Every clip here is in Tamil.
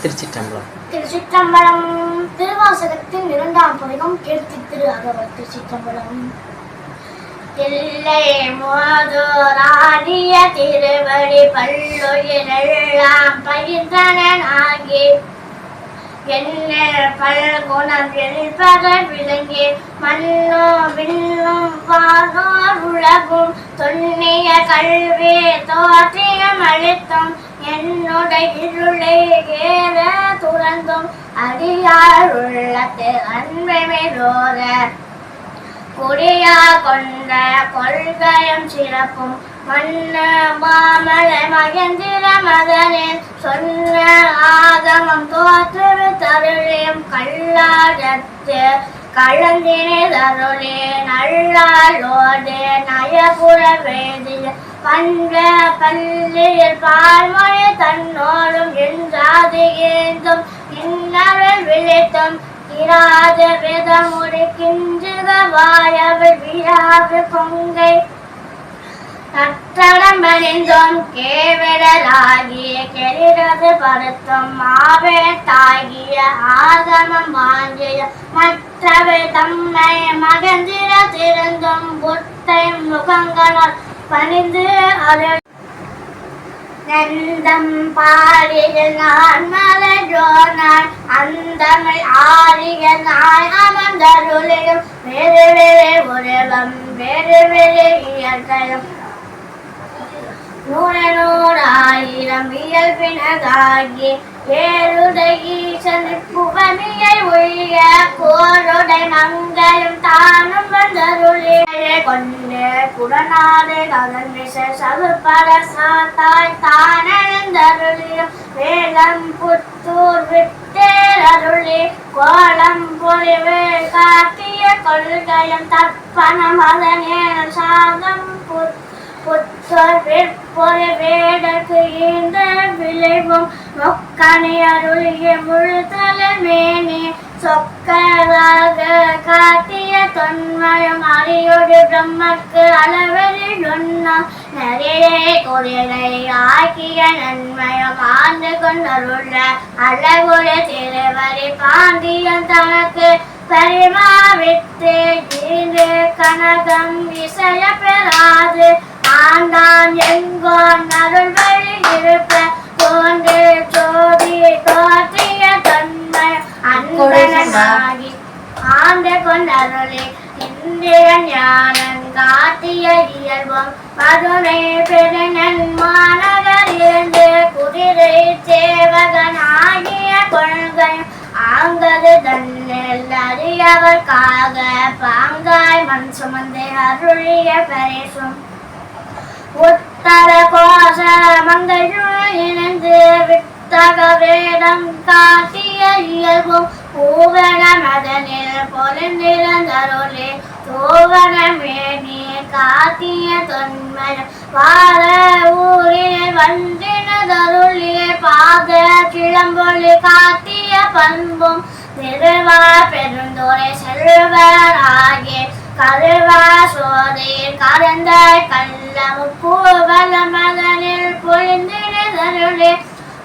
திருச்சிற்றம்பலம். திருச்சிற்றம்பலம். திருவாசகத்தின் 2ஆம் பதிகம் கீர்த்தி திரு அகவல். திருச்சிற்றம்பலம். தில்லை மோதோராடிய திருவடி பல்லுயிரெல்லாம் பயின்றனாகி என்ன பல்குணம் எழுப்பக விளங்கி மண்ணோ விண்ணும் வானோர் உலகும் தொன்னிய கல்வி தோற்றியம் அளித்தும் என்னுடைய இருளை ஏற துறந்தும் அடியார் உள்ளத்து அன்பை மேலோர குடியா கொண்ட கொள்கையும் சிறப்பும் மன்ன மாமல மகேந்திர மதனில் சொன்ன ஆகமம் தோற்று தருளியும் கல்லாடத்து கலந்தினே தருளே நல்லாளோடு நயபுர வேதிய பண்ட பள்ளியில் பால்மொழி தன்னோடும் என்றாது ஏந்தும் இன்னவள் விழித்தும் இராத வேதமுறை கிஞ்சுக வாயவள் விழாவு கொங்கை நற்றடம் அறிந்தோம் கேவிடலாகிய கெளிரது பருத்தும் மாவேட்டாகிய ஆகமம் வாங்கிய மற்றவை தம்மை மகந்திர திருந்தும் புத்தை முகங்களால் பணிந்து அருள் நந்தம் பாடிய நான் மலஜோனாய் அந்தமை ஆடிய நாய் அமர்ந்தருளையும் வேறு வேறு உருவம் வேறு வேறு இயற்கையும் நூறாயிரம் இயல்பினதாகி ஏழுடை ஈசன் புகமியை ஒழிய கோருடை மங்கையும் தானும் வந்தருளே கொண்டு குடநாடு கதன் விச சவுப்பட சாத்தாய் தானந்தருளியும் வேலம் புத்தூர் விட்டேரருளே கோலம் பொழிவு காட்டிய கொள்கையும் தற்பனம் அதனே சாதம் புத்தர் வெற்பொரு வேடற்கு இந்த விளைவும் மொக்கனை அருளிய முழுதல மேனி சொக்கராக காட்டிய தொன்மயம் அறியோடு பிரம்மக்கு அளவெறி நொன்னம் நிறைய குரலை ஆக்கிய நன்மயம் ஆண்டு கொண்டருள அழகுடைய திருவரி பாண்டியன் தனக்கு பரிமாவிட்டு ஈண்டு கனகம் இசைய பெறாது ஆண்டான் எங்கோன் அருள் வழி இருப்ப தோன்று சோதி தோற்றிய தன்மை அன்பனாகி ஆண்டு கொண்டருளே இந்திய ஞானம் காட்டிய இயல்பம் மதுரை பெருநன் மாநகர் இருந்து குதிரை சேவகனாகிய கொள்கையும் ஆங்கது தன்னில் அறியவர்க்காக பாங்காய் மண் சுமந்து அருளிய பரிசும் உத்தர கோஷ மங்கையுள் இணைந்து வித்தக வேடம் காட்டிய இயல்பும் பூவன மதனில் பொருந்திருந்தருளே தோவன மேனி காட்டிய தொன்மயம் பாத ஊரில் வந்தினதருளிய பாத கிளம்பொழி காட்டிய பண்பும் திருவா பெருந்தோரை செல்வராகிய கருவா சோதையில் கறந்த கள்ளமும் பூவல மதனில் பொழிந்திருந்தருளே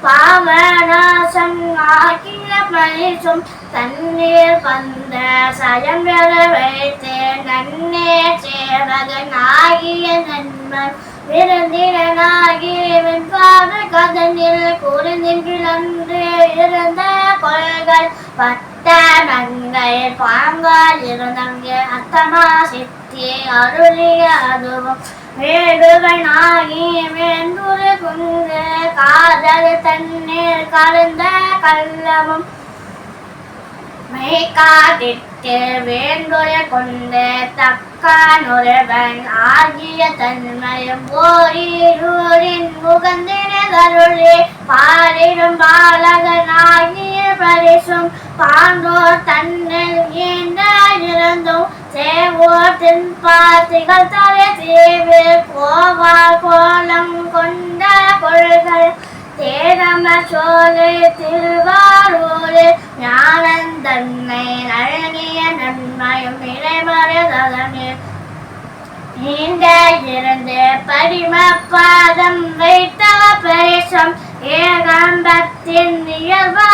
பாவநாசம் ஆக்கிய பரிசும் தண்ணீர் பந்த சயம் பெற வைத்து நன்னே சேவகன் ஆகிய நண்பன் விருந்தினாகி வெண்பாத கதனில் குருந்தின் கிளந்து இருந்த கொள்கள் பட்ட மங்கை பாங்கால் இருந்தங்கே அத்தமா சித்தி அருளிய அதுவும் வேடுவனாகி வேண்டுரு குங்கு காதல் தண்ணீர் கலந்த கள்ளமும் மெய்காட்டிட்டு வேண்டுய கொண்டு தக்கானொருவன் ஆகிய தன்மையும் ஓரின் முகந்தினருளே பாரிடும் பாலகனாகிய பரிசும் பாண்டோர் தன்னில் ஈந்த இருந்தும் சேவோர் தின்பாத்திகள் தலை தீவு கோவா கோலம் கொண்ட கொள்கை தேரம சோலை திருவாரூரு ஞானந்தன்னை நழகிய நன்மையும் இறைமறைதனே நீண்ட இருந்து படிம பாதம் வைத்த பரிசம் ஏகாம்பத்தின் இயல்பா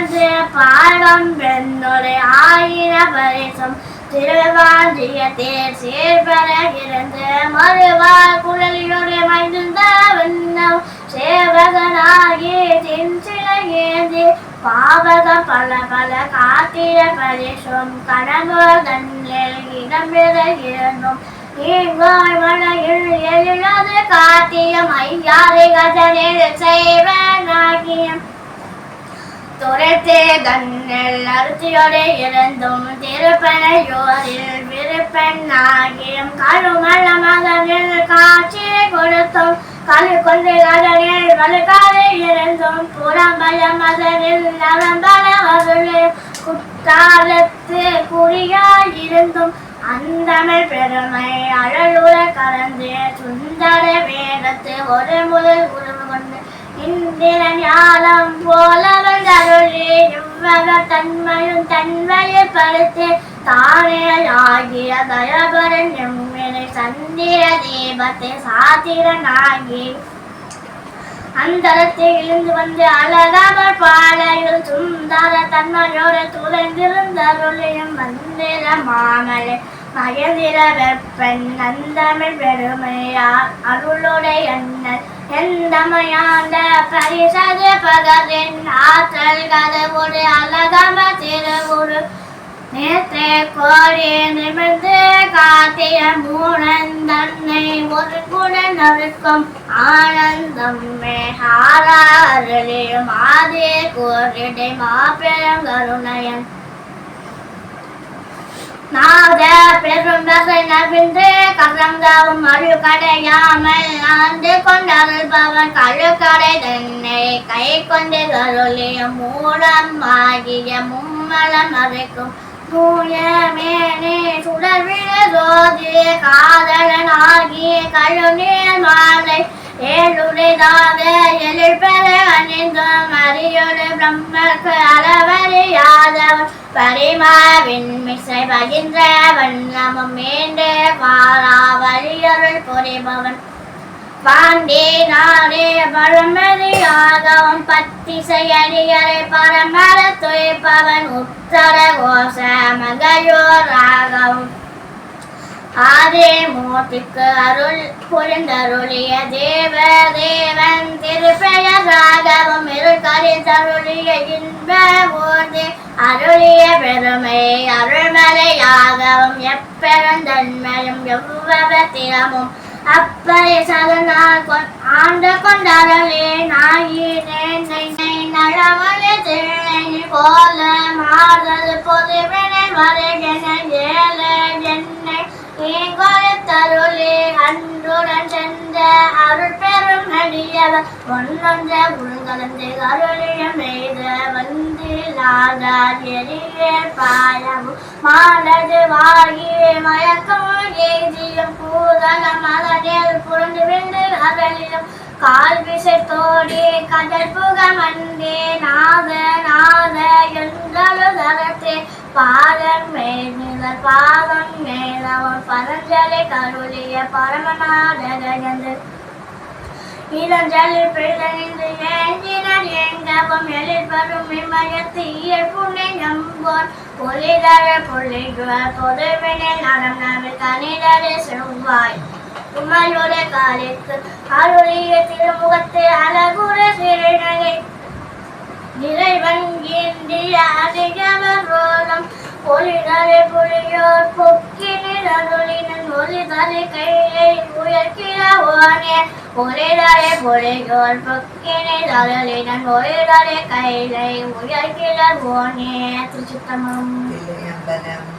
வந்து பாடம் பெண்ணொரு ஆயிர பரிசம் திருவாஞ்சியத்தேர் சேர்பர இருந்து மறுவார் குழலியோடு மைந்த விண்ணம் சேவகனாகி தின்சிலை ஏந்தி பாவக பல பல காத்திர பரிசும் கடம்பு தன்னில் இடம்பெற இருந்தும் இங்காய் மலையில் எழிலது காத்தியம் ஐயாறு கஜனில் செய்வனாகியம் துரைத்தே தன்னில் அருத்தியோடு இருந்தும் திருப்பனையோரில் விருப்பெண்ணாகியும் கருமல மகனில் காட்சி கொடுத்தும் கழு கொண்டு அதனில் வலுக்காது இருந்தும் புறம்பல மகனில் நலம்பல வருளே குற்றாலத்து குறியாயிருந்தும் அந்தமிழ் பெருமை அழலுற கலந்து சுந்தர வேதத்து ஒரு முதல் உருவு கொண்டு இந்திர ஞானம் போலவள் அருளி இவ்வக தன்மையும் தன்மையில் படுத்து தானே ஆகிய தயபரன் எம்மினை சந்திர தீபத்தை சாத்திரனாகி அந்தரத்தில் இருந்து வந்து அழகாமல் பாலையில் சுந்தர தன்மையோடு துளைந்திருந்தருளியும் மந்திர மாமலை மகந்திர வெப்பன் நந்தமிழ் பெருமையா அருளுடைய அண்ணல் எந்தமையாண்ட பரிசது பகரின் ஆற்றல் கதவுடு அழகம திருவுரு நேற்றே கோடி நிமிர்ந்து காத்திய மூடன் தன்னை ஒரு குடன் நறுக்கும் ஆனந்தம் மேகாரியும் ஆதே கோரிடை மாபெரும் கருணையன் நாத பெரும் வகை நவின்று கரங்காவும் அழுக்கடையாமல் ஆண்டு கொண்டருள்பவன் கழுக்கடை தன்னை கை கொண்டு கருளியும் மூலம் ஆகிய மும்மலம் அறைக்கும் தூயமேனே சுடர்விழ ஜோதி காதலன் ஆகிய கழுநீர் மாலை ஏழுடைதாக எழிற்பெற அணிந்தும் அரியோடு பிரம்மக்கு அளவறியாதவன் பரிமாவின் மிசை பகின்ற வண்ணமும் மீண்டு பாரா வழியருள் புரிபவன் பாண்டி நாடே பழமதியாகவும் பத்திசையடியரை பரமர துய்ப்பவன் உத்தர கோஷ மகையோராகவும் ஆதே மூர்த்திக்கு அருள் புரிந்தருளிய தேவ தேவன் திருப்பெயராகவும் இருள் கரித்தருளிய இன்ப ஊர்தி அருளிய பெருமை அருள்மலையாகவும் எப்பெருந்தன்மையும் எவ்வளத்திரமும் அப்பரை சதனால் ஆண்டு கொண்டருளே நாயினே நழமலை திரை போல மாறுதல் பொதுவினை வருகின ஏழு என்னை தருளே அன்றுடன் சென்ற அருள் பெரும் நடியவர் ஒன்றொன்ற உள்கலந்து அருளிய மெய்த வந்திலாதார் எரிய பாயமும் மாலது வாகி மயக்கம் எய்தியும் பூதன மலரில் புரண்டு விண்டு அகலிலும் கால் விசைத்தோடி கடல் புகமண்டே நாத நாத என்றழுதரத்தே பாதம் மேல் பாதம் மேலவன் பரஞ்சலை கருளிய பரமநாதகந்து இளஞ்சலில் பிழைந்து ஏங்கினர் எங்கவும் எழிற்பரும் இமயத்து இயற்புனை நம்போர் பொலிதர பொலிகுவர் பொதுவினில் நலம் நவில் கனிதரே செவ்வாய் உமையுட காலிற்கு அருளிய திருமுகத்து அழகுற சிறுநகை இறைவன் இந்திய அதிகவர் ரோலம் ஒளிதரை புலியோர் பொக்கினில் அருளினன் ஒளிதரை கையை உயர்கிறவோனே ஒளிதரை புலியோர் பொக்கினில் அருளினன் ஒளிதரை கையை உயர்கிறவோனே திருச்சித்தம்பலம்.